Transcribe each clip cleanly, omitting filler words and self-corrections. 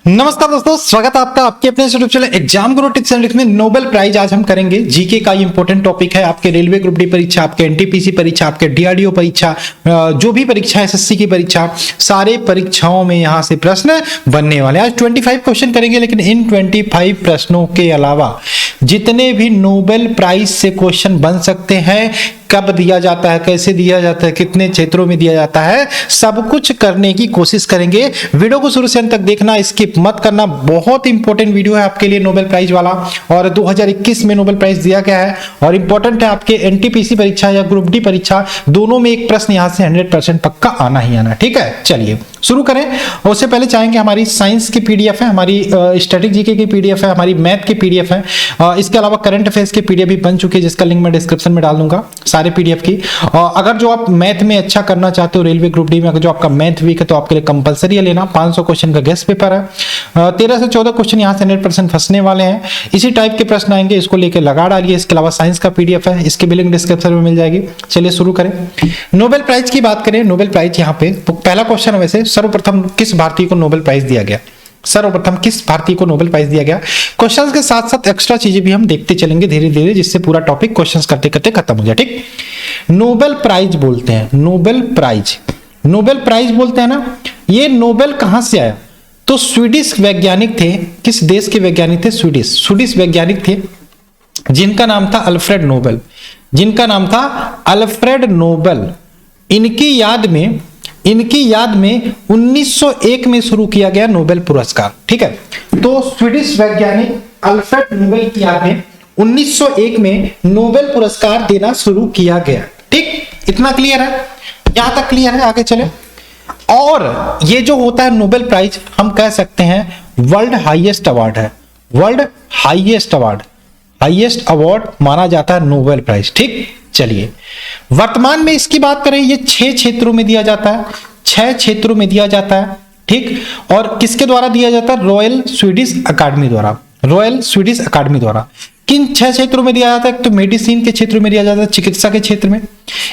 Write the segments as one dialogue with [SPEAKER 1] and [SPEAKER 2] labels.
[SPEAKER 1] नमस्कार दोस्तों, स्वागत है आपका आपके अपने YouTube channel exam Guru tips and tricks में। नोबेल प्राइज आज हम करेंगे। जीके का इंपॉर्टेंट टॉपिक है। आपके रेलवे ग्रुप डी परीक्षा, आपके एनटीपीसी परीक्षा, आपके डीआरडीओ परीक्षा, जो भी परीक्षा है, एसएससी की परीक्षा, सारे परीक्षाओं में यहां से प्रश्न बनने वाले। आज 25 क्वेश्चन करेंगे, लेकिन इन 25 प्रश्नों के अलावा जितने भी नोबेल प्राइज से क्वेश्चन बन सकते हैं, कब दिया जाता है, कैसे दिया जाता है, कितने क्षेत्रों में दिया जाता है, सब कुछ करने की कोशिश करेंगे। वीडियो को शुरू से अंत तक देखना, स्किप मत करना। बहुत इंपॉर्टेंट वीडियो है आपके लिए नोबेल प्राइज वाला, और 2021 में नोबेल प्राइज दिया गया है और इंपॉर्टेंट है। आपके एनटीपीसी परीक्षा या ग्रुप डी परीक्षा दोनों में एक प्रश्न यहां से 100% पक्का आना ही आना। ठीक है, चलिए शुरू करें। उससे पहले चाहेंगे हमारी साइंस की पीडीएफ है, हमारी स्टैटिक जीके की पीडीएफ है, हमारी मैथ की पीडीएफ है, इसके अलावा करंट अफेयर्स की पीडीएफ भी बन चुकी है, जिसका लिंक मैं डिस्क्रिप्शन में डाल दूंगा सारे पीडीएफ की। अगर जो आप मैथ में अच्छा करना चाहते हो, रेलवे ग्रुप डी में अगर जो आपका मैथ वीक है, तो आपके लिए कंपलसरी है लेना। 500 क्वेश्चन का गेस्ट पेपर है, 13 से 14 क्वेश्चन यहां से 100% फंसने वाले हैं। इसी टाइप के प्रश्न आएंगे, इसको लेकर लगा डालिए। इसके अलावा साइंस का पीडीएफ है, इसकी भी लिंक डिस्क्रिप्शन में मिल जाएगी। चलिए शुरू करें। नोबेल प्राइज की बात करें। नोबेल प्राइज यहाँ पे पहला क्वेश्चन वैसे, सर्वप्रथम किस भारतीय को नोबेल प्राइज दिया गया? सर्वप्रथम किस भारतीय को नोबेल प्राइज दिया गया? क्वेश्चंस के साथ साथ एक्स्ट्रा चीजें भी हम देखते चलेंगे धीरे धीरे, जिससे पूरा टॉपिक क्वेश्चंस करते करते खत्म हो जाए। ठीक, नोबेल प्राइज बोलते हैं, नोबेल प्राइज, नोबेल प्राइज बोलते हैं ना। ये नोबेल कहां से आया? तो स्वीडिश वैज्ञानिक थे। किस देश के वैज्ञानिक थे? स्वीडिश वैज्ञानिक थे, जिनका नाम था अल्फ्रेड नोबेल, जिनका नाम था अल्फ्रेड नोबेल। इनकी याद में 1901 में शुरू किया गया नोबेल पुरस्कार। ठीक है, तो स्वीडिश वैज्ञानिक अल्फ्रेड नोबेल की याद में 1901 में नोबेल पुरस्कार देना शुरू किया गया। ठीक, इतना क्लियर है? यहां तक क्लियर है? आगे चले। और ये जो होता है नोबेल प्राइज, हम कह सकते हैं वर्ल्ड हाईएस्ट अवार्ड है। World highest award, highest award माना जाता है नोबेल प्राइज। ठीक, चलिए वर्तमान में इसकी बात करें, ये 6 क्षेत्रों में दिया जाता है, 6 क्षेत्रों में दिया जाता है। ठीक, और किसके द्वारा दिया जाता है? रॉयल स्वीडिश अकादमी द्वारा, रॉयल स्वीडिश अकादमी द्वारा। किन 6 क्षेत्रों में दिया जाता है? एक तो मेडिसिन के क्षेत्र में दिया जाता है, चिकित्सा के क्षेत्र में।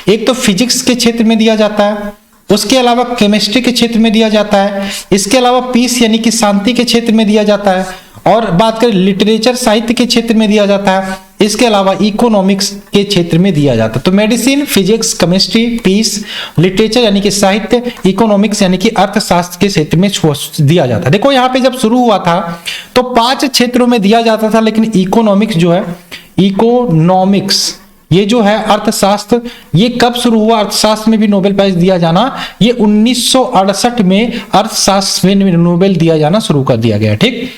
[SPEAKER 1] एक तो फिजिक्स के क्षेत्र में दिया जाता है, उसके अलावा केमिस्ट्री के क्षेत्र में दिया जाता है, इसके अलावा पीस यानी कि शांति के क्षेत्र में दिया जाता है, और बात करें लिटरेचर साहित्य के क्षेत्र में दिया जाता है, इसके अलावा इकोनॉमिक्स के क्षेत्र में दिया जाता है। तो medicine, physics, chemistry, peace, literature यानी कि साहित्य, इकोनॉमिक्स यानी कि अर्थशास्त्र के क्षेत्र में दिया जाता है। देखो यहाँ पे जब शुरू हुआ था तो 5 क्षेत्रों में दिया जाता था, लेकिन इकोनॉमिक्स जो है, इकोनॉमिक्स ये जो है अर्थशास्त्र, ये कब शुरू हुआ? अर्थशास्त्र में भी नोबेल प्राइज दिया जाना, ये 1968 में अर्थशास्त्र में नोबेल दिया जाना शुरू कर दिया गया। ठीक,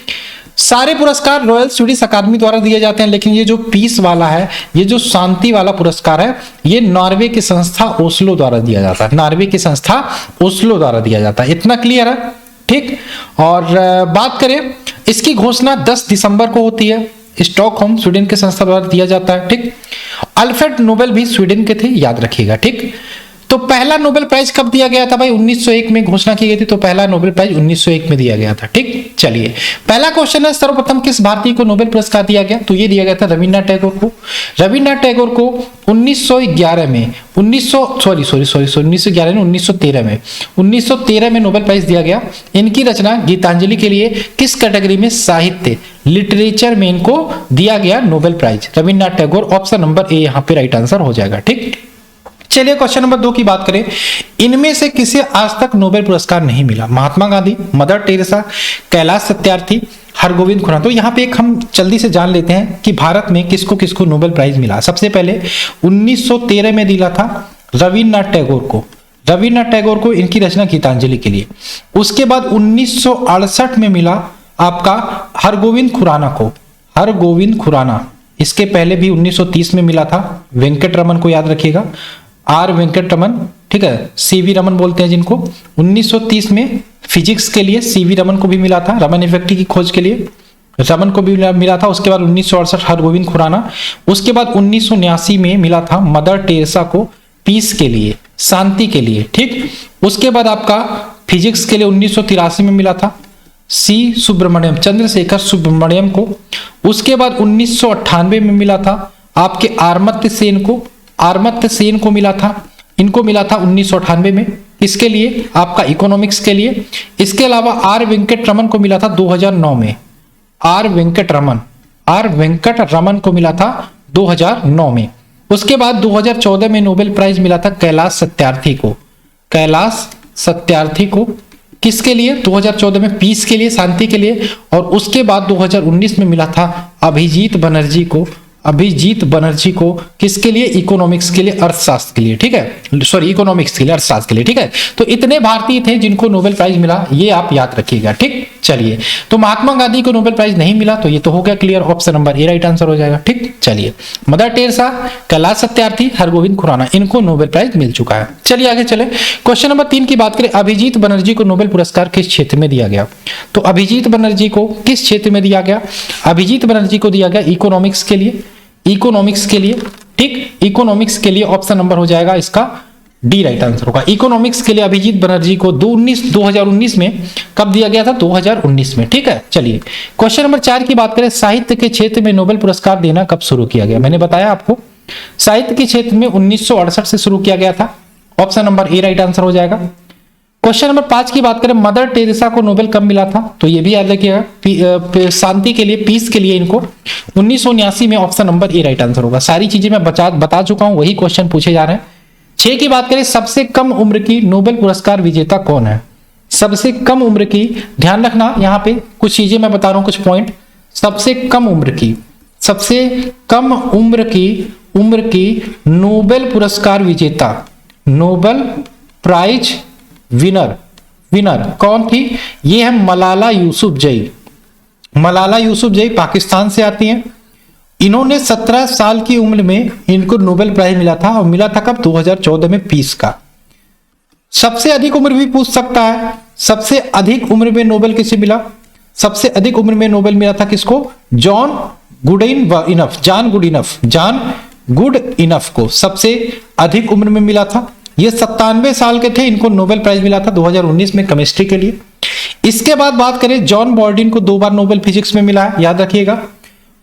[SPEAKER 1] सारे पुरस्कार रॉयल स्वीडिश अकादमी द्वारा दिए जाते हैं, लेकिन ये जो पीस वाला है, ये जो शांति वाला पुरस्कार है, ये नॉर्वे की संस्था ओस्लो द्वारा दिया जाता है। नॉर्वे की संस्था ओस्लो द्वारा दिया जाता है। इतना क्लियर है? ठीक, और बात करें, इसकी घोषणा 10 दिसंबर को होती है, स्टॉकहोम स्वीडन के संस्था द्वारा दिया जाता है। ठीक, अल्फ्रेड नोबेल भी स्वीडन के थे, याद रखिएगा। ठीक, तो पहला नोबेल प्राइज कब दिया गया था भाई? 1901 में घोषणा की गई थी, तो पहला नोबेल प्राइज 1901 में दिया गया था। ठीक, चलिए पहला क्वेश्चन है, सर्वप्रथम किस भारतीय को नोबेल पुरस्कार दिया गया? तो ये दिया गया था रविन्द्रनाथ टैगोर को। रविन्द्रनाथ टैगोर को 1911 में 1913 में नोबेल प्राइज दिया गया। इनकी रचना गीतांजलि के लिए किस कैटेगरी में? साहित्य, लिटरेचर में इनको दिया गया Nobel prize. Rabindranath Tagore, option number A यहाँ पे राइट आंसर हो जाएगा। ठीक, चलिए क्वेश्चन नंबर 2 की बात करें। इनमें से किसे आज तक नोबेल पुरस्कार नहीं मिला? Mahatma Gandhi, mother Teresa, Kailash Satyarthi, Hargovind Khurana. तो यहाँ पे एक हम जल्दी से जान लेते हैं कि भारत में किसको किसको नोबेल प्राइज मिला। सबसे पहले 1913 में दिला था रविन्द्रनाथ टैगोर को। रविन्द्रनाथ टैगोर को इनकी रचना गीतांजलि के लिए। उसके बाद 1968 में मिला आपका हरगोविंद खुराना को, हरगोविंद खुराना। इसके पहले भी 1930 में मिला था वेंकट रमन को, याद रखिएगा, आर वेंकट रमन। ठीक है, सीवी रमन बोलते हैं जिनको। 1930 में फिजिक्स के लिए सीवी रमन को भी मिला था, रमन इफेक्ट की खोज के लिए रमन को भी मिला था। उसके बाद 1968 हरगोविंद खुराना। उसके बाद 1979 में मिला था मदर टेरेसा को, पीस के लिए, शांति के लिए। ठीक, उसके बाद आपका फिजिक्स के लिए 1983 में मिला था सी सुब्रमण्यम, चंद्रशेखर सुब्रमण्यम को। उसके बाद 1998 में मिला था आपके आर्मत्य सेन को, आर्मत्य सेन को मिला था, इनको मिला था 1998 में। किसके लिए? आपका इकोनॉमिक्स के लिए। इसके अलावा आर वेंकट रमन को मिला था 2009 में, आर वेंकट रमन को मिला था 2009 में। उसके बाद 2014 में नोबेल प्राइज मिला था कैलाश सत्यार्थी को किसके लिए? 2014 में पीस के लिए, शांति के लिए। और उसके बाद 2019 में मिला था अभिजीत बनर्जी को किसके लिए? इकोनॉमिक्स के लिए, अर्थशास्त्र के लिए, ठीक है, सॉरी इकोनॉमिक्स के लिए, अर्थशास्त्र के लिए, ठीक है। तो इतने भारतीय थे जिनको नोबेल प्राइज मिला, ये आप याद रखिएगा, ठीक। चलिए, तो महात्मा गांधी को नोबेल प्राइज नहीं मिला, तो ये तो हो गया क्लियर, ऑप्शन नंबर ए राइट आंसर हो जाएगा, ठीक। चलिए, मदर टेरेसा, कैलाश सत्यार्थी, हरगोविंद खुराना, इनको नोबेल प्राइज मिल चुका है। चलिए आगे चले, क्वेश्चन नंबर 3 की बात करें। अभिजीत बनर्जी को नोबेल पुरस्कार किस क्षेत्र में दिया गया? तो अभिजीत बनर्जी को किस क्षेत्र में दिया गया? अभिजीत बनर्जी को दिया गया इकोनॉमिक्स के लिए, ठीक, इकोनॉमिक्स के लिए ऑप्शन नंबर हो जाएगा इसका डी राइट आंसर होगा। इकोनॉमिक्स के लिए अभिजीत बनर्जी को 2019 में कब दिया गया था? 2019 में, ठीक है। चलिए, क्वेश्चन नंबर 4 की बात करें। साहित्य के क्षेत्र में नोबेल पुरस्कार देना कब शुरू किया गया? मैंने बताया आपको, साहित्य के क्षेत्र में 1968 से शुरू किया गया था, ऑप्शन नंबर ए राइट आंसर हो जाएगा। क्वेश्चन नंबर 5 की बात करें। मदर टेरेसा को नोबेल कब मिला था? तो ये भी याद रखिएगा, शांति के लिए, पीस के लिए इनको 1979 में, ऑप्शन नंबर ए राइट आंसर होगा। सारी चीजें मैं बता चुका हूं, वही क्वेश्चन पूछे जा रहे हैं। 6 की बात करें। सबसे कम उम्र की नोबेल पुरस्कार विजेता कौन है? सबसे कम उम्र की, ध्यान रखना यहां पे कुछ चीजें मैं बता रहा हूं, कुछ पॉइंट। सबसे कम उम्र की नोबेल पुरस्कार विजेता, नोबेल प्राइज विनर कौन थी? ये है मलाला यूसुफजई पाकिस्तान से आती हैं। इन्होंने 17 साल की उम्र में इनको नोबेल प्राइज मिला था, और मिला था कब? 2014 में पीस का। सबसे अधिक उम्र भी पूछ सकता है, सबसे अधिक उम्र में नोबेल किसे मिला? सबसे अधिक उम्र में नोबेल मिला था किसको? जॉन गुड इनफ को सबसे अधिक उम्र में मिला था। ये 97 साल के थे, इनको नोबेल प्राइज मिला था 2019 में केमिस्ट्री के लिए। इसके बाद बात करें, जॉन बॉर्डिन को 2 बार नोबेल फिजिक्स में मिला है, याद रखिएगा।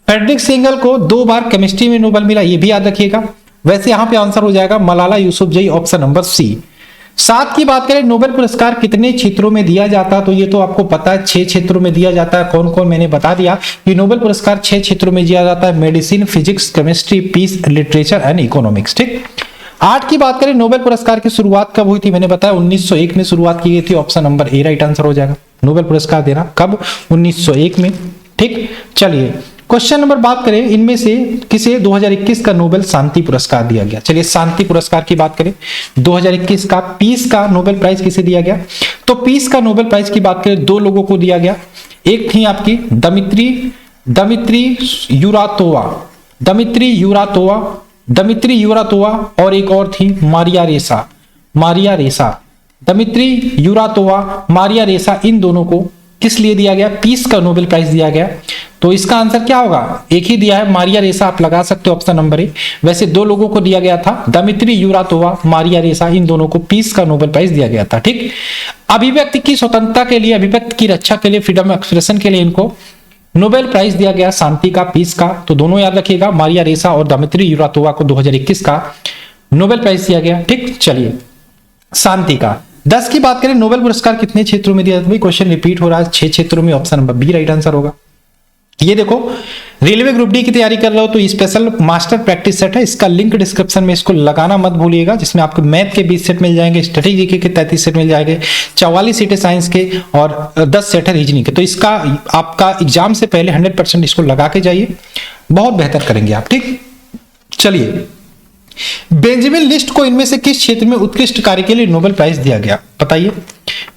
[SPEAKER 1] फ्रेडरिक सेंगल को 2 बार केमिस्ट्री में नोबेल मिला, ये भी याद रखिएगा। वैसे यहां पे आंसर हो जाएगा Malala Yousafzai, option number C. 7 की बात करें। नोबेल पुरस्कार कितने क्षेत्रों में दिया जाता है? तो ये तो आपको पता है, 6 क्षेत्रों में दिया जाता है। कौन कौन? मैंने बता दिया कि नोबेल पुरस्कार 6 क्षेत्रों में दिया जाता है, medicine, physics, chemistry, peace, literature and economics, ठीक। 8 की बात करें। नोबेल पुरस्कार की शुरुआत कब हुई थी? मैंने बताया 1901 में शुरुआत की गई थी, ऑप्शन नंबर ए राइट आंसर हो जाएगा। नोबेल पुरस्कार देना कब? 1901 में, ठीक। चलिए, क्वेश्चन नंबर बात करें, इनमें से किसे 2021 का नोबेल शांति पुरस्कार दिया गया? चलिए, शांति पुरस्कार की बात करें। 2021 का पीस का नोबेल प्राइज किसे दिया गया? तो पीस का नोबेल प्राइज की बात करें, 2 लोगों को दिया गया। एक थी आपकी दमित्री यूरातोवा, और एक और थी मारिया रेसा। इन दोनों को किस लिए दिया गया? पीस का नोबेल प्राइज दिया गया। तो इसका आंसर क्या होगा? एक ही दिया है, मारिया रेसा, आप लगा सकते हो ऑप्शन नंबर ए। वैसे 2 लोगों को दिया गया था, दमित्री यूरातोवा, मारिया रेसा, इन दोनों को पीस का नोबेल प्राइज दिया गया था, ठीक। अभिव्यक्ति की स्वतंत्रता के लिए, अभिव्यक्ति की रक्षा के लिए, फ्रीडम एक्सप्रेशन के लिए इनको नोबेल प्राइज दिया गया, शांति का, पीस का। तो दोनों याद रखिएगा, मारिया रेसा और दमित्री यूरातोवा को 2021 का नोबेल प्राइज दिया गया, ठीक। चलिए, शांति का 10 की बात करें। नोबेल पुरस्कार कितने क्षेत्रों में दिया? भाई क्वेश्चन रिपीट हो रहा है, 6 क्षेत्रों में, option number B right answer होगा। ये देखो, रेलवे ग्रुप डी की तैयारी कर रहे हो तो स्पेशल मास्टर प्रैक्टिस सेट है, इसका लिंक डिस्क्रिप्शन में, इसको लगाना मत भूलिएगा, जिसमें आपको मैथ के 20 सेट मिल जाएंगे, स्ट्रेटेजी के 33 सेट मिल जाएंगे, 44 सीटें साइंस के और 10 सेट है रीजनिंग के। तो इसका आपका एग्जाम से पहले 100% इसको लगा के जाइए, बहुत बेहतर करेंगे आप, ठीक। चलिए, बेंजामिन लिस्ट को इनमें से किस क्षेत्र में उत्कृष्ट कार्य के लिए नोबेल प्राइज दिया गया? बताइए,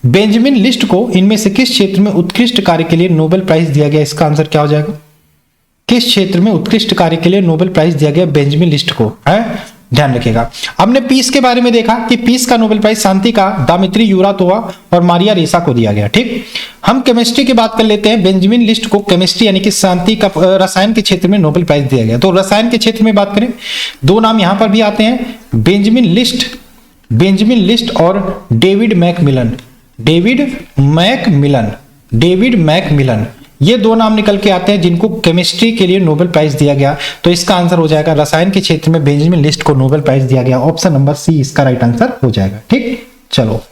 [SPEAKER 1] बेंजामिन लिस्ट को इनमें से किस क्षेत्र में उत्कृष्ट कार्य के लिए नोबेल प्राइज दिया गया? इसका आंसर क्या हो जाएगा? किस क्षेत्र में उत्कृष्ट कार्य के लिए नोबेल प्राइज दिया गया बेंजामिन लिस्ट को? है, ध्यान रखिएगा। हमने पीस के बारे में देखा कि पीस का नोबेल प्राइज शांति का दमित्री यूरातोवा और मारिया रेसा को दिया गया, ठीक। हम केमिस्ट्री की बात कर लेते हैं। बेंजामिन लिस्ट को केमिस्ट्री यानी कि शांति का, रसायन के क्षेत्र में नोबेल प्राइज दिया गया। तो रसायन के क्षेत्र में बात करें, 2 नाम यहां पर भी आते हैं, बेंजामिन लिस्ट और डेविड मैकमिलन, ये 2 नाम निकल के आते हैं जिनको केमिस्ट्री के लिए नोबेल प्राइज दिया गया। तो इसका आंसर हो जाएगा, रसायन के क्षेत्र में बेंजामिन लिस्ट को नोबेल प्राइज दिया गया, ऑप्शन नंबर सी इसका राइट आंसर हो जाएगा, ठीक। चलो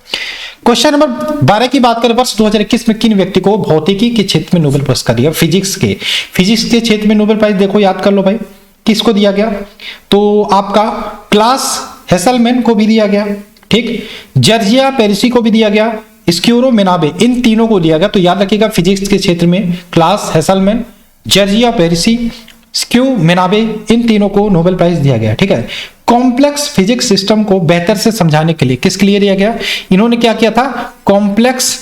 [SPEAKER 1] क्वेश्चन नंबर 12 की बात करें, वर्ष 2021 में किन व्यक्ति को भौतिकी के क्षेत्र में नोबेल पुरस्कार दिया? फिजिक्स के क्षेत्र में नोबेल प्राइज देखो, याद कर लो भाई किसको दिया गया, तो आपका क्लास हेसलमैन को भी दिया गया, ठीक, जॉर्जिया पेरिसी को भी दिया गया, स्क्यूरो मेनाबे, इन तीनों को दिया गया। तो याद रखिएगा फिजिक्स के क्षेत्र में क्लास हेसलमैन, जॉर्जिया पेरिसी, स्क्यू मेनाबे, इन तीनों को नोबेल प्राइज दिया गया, ठीक है। कॉम्प्लेक्स फिजिक्स सिस्टम को बेहतर से समझाने के लिए किसके लिए दिया गया? इन्होंने क्या किया था, कॉम्प्लेक्स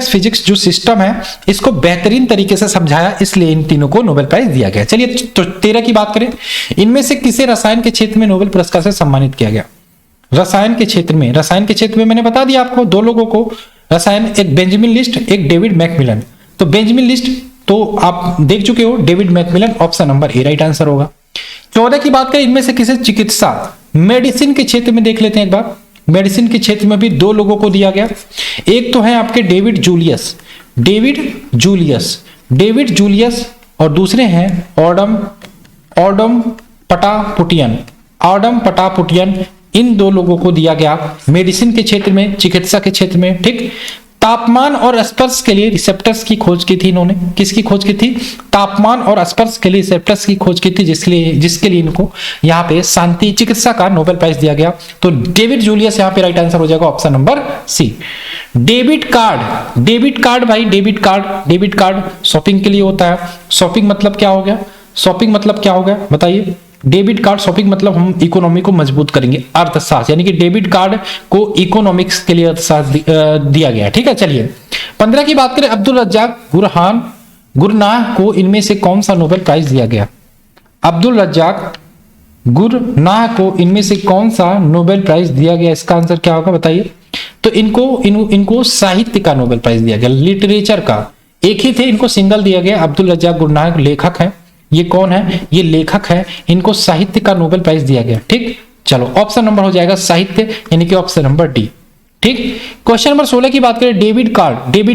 [SPEAKER 1] फिजिक्स जो सिस्टम है इसको बेहतरीन तरीके से समझाया, इसलिए इन तीनों को नोबेल प्राइज दिया गया। चलिए तो 13 की बात करें, इनमें से किसे रसायन के क्षेत्र में नोबेल पुरस्कार से सम्मानित किया गया? रसायन के क्षेत्र में मैंने बता दिया आपको दो लोगों को रसायन, एक बेंजामिन लिस्ट, एक डेविड मैकमिलन। तो बेंजामिन लिस्ट तो आप देख चुके हो, डेविड मैकमिलन ऑप्शन नंबर ए राइट आंसर होगा। 14 की बात करें, इनमें से किसे चिकित्सा मेडिसिन के क्षेत्र में देख लेते हैं एक बार। मेडिसिन के क्षेत्र में भी दो लोगों को दिया गया, एक तो है आपके डेविड जूलियस और दूसरे हैं ऑडम पटापुटियन। इन दो लोगों को दिया गया मेडिसिन के क्षेत्र में, चिकित्सा के क्षेत्र में, ठीक। तापमान और स्पर्श के लिए रिसेप्टर्स की खोज की थी इन्होंने। किसकी खोज की थी? तापमान और स्पर्श के लिए रिसेप्टर्स की खोज की थी, जिसके लिए इनको यहाँ पे शांति चिकित्सा का नोबेल प्राइज दिया गया। तो डेविड जूलियस यहाँ पे राइट आंसर हो जाएगा option number C. Debit card shopping के लिए होता है। शॉपिंग मतलब क्या हो गया बताइए? डेबिट कार्ड शॉपिंग मतलब हम इकोनॉमी को मजबूत करेंगे, अर्थशास्त्र, यानी कि डेबिट कार्ड को इकोनॉमिक्स के लिए अर्थशास्त्र दिया गया, ठीक है। चलिए 15 की बात करें, अब्दुल रज्जाक गुरनाह को इनमें से कौन सा नोबेल प्राइज दिया गया? अब्दुल रज्जाक गुरनाह को इनमें से कौन सा नोबेल प्राइज दिया गया? इसका आंसर क्या होगा बताइए? तो इनको साहित्य का नोबेल प्राइज दिया गया, लिटरेचर का। एक ही थे, इनको सिंगल दिया गया। अब्दुल रज्जाक गुरनाह लेखक है, ये कौन है? ये लेखक है, इनको साहित्य का नोबेल प्राइज दिया गया, ठीक। चलो ऑप्शन नंबर हो जाएगा साहित्य, यानी कि ऑप्शन नंबर डी, ठीक। क्वेश्चन नंबर 16 की बात करें, डेबिट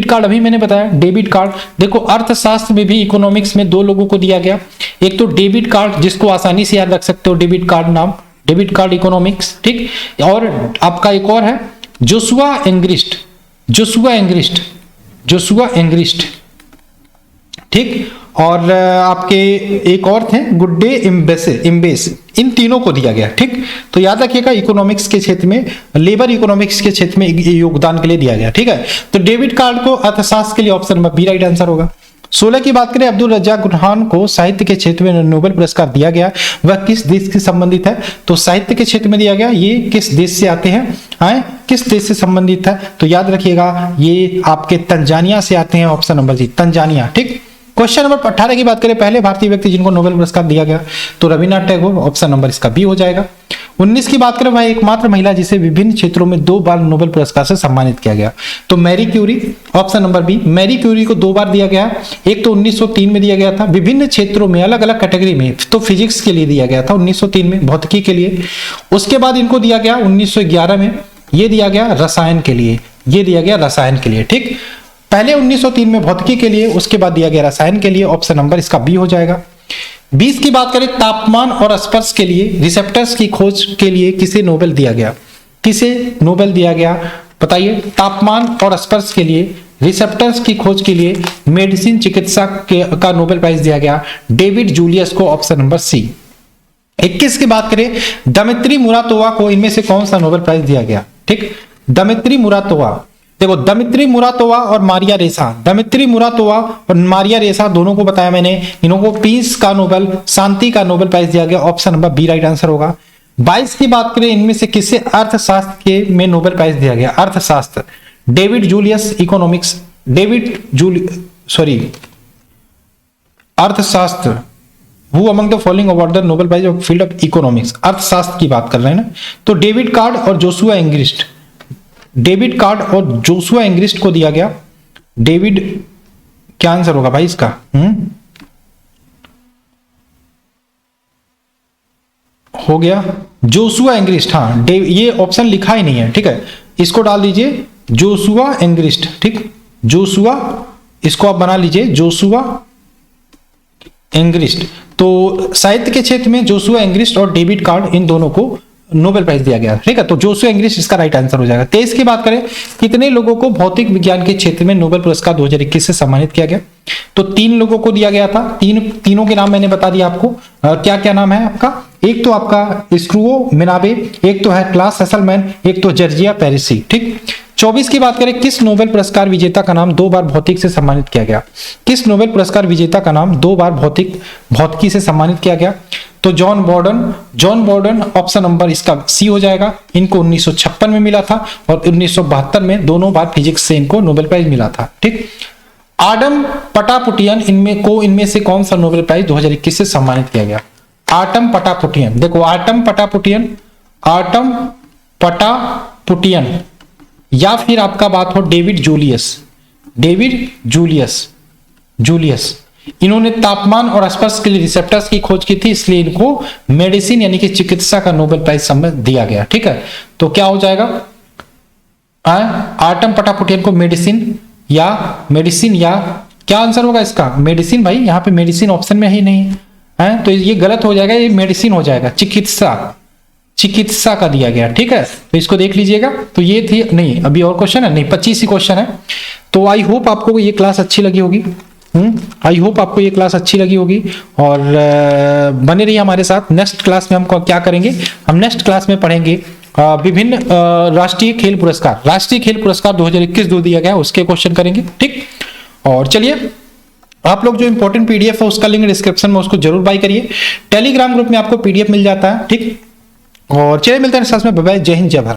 [SPEAKER 1] कार्ड अभी मैंने बताया। डेबिट कार्ड देखो, अर्थशास्त्र में भी इकोनॉमिक्स में दो लोगों को दिया गया। एक तो डेबिट कार्ड, जिसको आसानी से याद रख सकते हो, डेबिट कार्ड नाम, डेबिट कार्ड इकोनॉमिक्स, ठीक। और आपका एक और है जोशुआ एंग्रिस्ट, ठीक। और आपके एक और थे गुड्डे इम्बेस, इन तीनों को दिया गया, ठीक। तो याद रखिएगा इकोनॉमिक्स के क्षेत्र में, लेबर इकोनॉमिक्स के क्षेत्र में योगदान के लिए दिया गया, ठीक है। तो डेबिट कार्ड को अर्थशास्त्र के लिए option number B right answer होगा। 16 की बात करें, अब्दुल रज्जाक गुरनाह को साहित्य के क्षेत्र में नोबेल पुरस्कार दिया गया, वह किस देश से संबंधित है? तो साहित्य के क्षेत्र में दिया गया, ये किस देश से आते हैं, किस देश से संबंधित है? तो याद रखिएगा ये आपके तंजानिया से आते हैं, ऑप्शन नंबर जी तंजानिया, ठीक। क्वेश्चन नंबर 18 की बात करें, पहले भारतीय व्यक्ति जिनको नोबेल पुरस्कार दिया गया, तो रविन्द्रनाथ टैगोर, ऑप्शन नंबर इसका बी हो जाएगा। 19 की बात करें, वह एकमात्र महिला जिसे विभिन्न क्षेत्रों में 2 बार नोबेल पुरस्कार से सम्मानित किया गया, तो Marie Curie, option number B. Marie Curie को 2 बार दिया गया, एक तो 1903 में दिया गया था, विभिन्न क्षेत्रों में अलग अलग कैटेगरी में, तो फिजिक्स के लिए दिया गया था 1903 में, भौतिकी के लिए। उसके बाद इनको दिया गया 1911 में, ये दिया गया रसायन के लिए, ठीक। पहले 1903 में भौतिकी के लिए, उसके बाद दिया गया रसायन के लिए, ऑप्शन नंबर इसका बी हो जाएगा। 20 की बात करें, तापमान और स्पर्श के लिए रिसेप्टर्स की खोज के लिए किसे नोबेल दिया गया? बताइए। तापमान और स्पर्श के लिए रिसेप्टर्स की खोज के लिए मेडिसिन चिकित्सा का नोबेल प्राइज दिया गया डेविड जूलियस को, ऑप्शन नंबर सी। 21 की बात करें, दमित्री मुरातोवा को इनमें से कौन सा नोबेल प्राइज दिया गया? ठीक, दमित्री मुरातोवा। देखो दमित्री मुरातोवा और मारिया रेसा दोनों को बताया मैंने, इन्हों को पीस का नोबेल, शांति का नोबेल प्राइज दिया गया, option number B right answer होगा। 22 की बात करें, इनमें से किसे अर्थशास्त्र के में नोबेल प्राइज दिया गया? अर्थशास्त्र, डेविड जूलियस। इकोनॉमिक्स, अर्थशास्त्र, who among the following awarded the Nobel prize of field of economics. अर्थशास्त्र की बात कर रहे हैं ना, तो डेविड कार्ड और जोशुआ एंग्रिस्ट को दिया गया। डेविड, क्या आंसर होगा भाई इसका? हो गया जोशुआ एंग्रिस्ट। हाँ, ये ऑप्शन लिखा ही नहीं है, ठीक है, इसको डाल दीजिए जोशुआ एंग्रिस्ट। ठीक, जोशुआ, इसको आप बना लीजिए जोशुआ एंग्रिस्ट। तो साहित्य के क्षेत्र में जोशुआ एंग्रिस्ट और डेविड कार्ड, इन दोनों को नोबेल प्राइज दिया गया, ठीक है। तो जोशुआ इंग्लिश इसका राइट आंसर हो जाएगा। 23 की बात करें, कितने लोगों को भौतिक विज्ञान के क्षेत्र में नोबेल पुरस्कार 2021 से सम्मानित किया गया? तो 3 लोगों को दिया गया था। तीनों के नाम मैंने बता दिया आपको। क्या क्या नाम है आपका? एक तो आपका स्क्रूओ मिनाबे, एक तो है क्लास हेसलमैन, एक तो जॉर्जिया पेरिसी, ठीक। 24 की बात करें, किस नोबेल पुरस्कार विजेता का नाम 2 बार भौतिक से सम्मानित किया गया? किस नोबेल पुरस्कार विजेता का नाम 2 बार भौतिकी से सम्मानित किया गया? तो जॉन बॉर्डन ऑप्शन नंबर इसका सी हो जाएगा। इनको 1956 में मिला था और 1972 में दोनों बार फिजिक्स से इनको नोबेल प्राइज मिला था, ठीक। आडम पटापुटियन इनमें से कौन सा नोबेल प्राइज 2021 से सम्मानित किया गया? आटम पटापुटियन, देखो आटम पटापुटियन या फिर आपका बात हो डेविड जूलियस। इन्होंने तापमान और स्पर्श के लिए रिसेप्टर्स की खोज की थी, इसलिए इनको मेडिसिन यानी कि चिकित्सा का नोबेल प्राइज दिया गया, ठीक है। तो क्या हो जाएगा? आटम पटापुटियन को मेडिसिन या क्या आंसर होगा इसका? मेडिसिन भाई, यहाँ पे मेडिसिन ऑप्शन में ही नहीं है, तो ये गलत हो जाएगा, ये मेडिसिन हो जाएगा, चिकित्सा का दिया गया, ठीक है। तो इसको देख लीजिएगा। तो ये थी, नहीं अभी और क्वेश्चन है, नहीं 25 ही क्वेश्चन है। तो आई होप आपको ये क्लास अच्छी लगी होगी। और बने रहिए हमारे साथ। नेक्स्ट क्लास में हम क्या करेंगे? हम नेक्स्ट क्लास में पढ़ेंगे विभिन्न राष्ट्रीय खेल पुरस्कार 2021 जो दिया गया उसके क्वेश्चन करेंगे, ठीक। और चलिए, आप लोग जो इंपॉर्टेंट पीडीएफ है उसका लिंक डिस्क्रिप्शन में, उसको जरूर बाय करिए। टेलीग्राम ग्रुप में आपको पीडीएफ मिल जाता है, ठीक। और चलिए मिलते हैं नेक्स्ट क्लास में। बाय बाय, जय हिंद, जय भारत।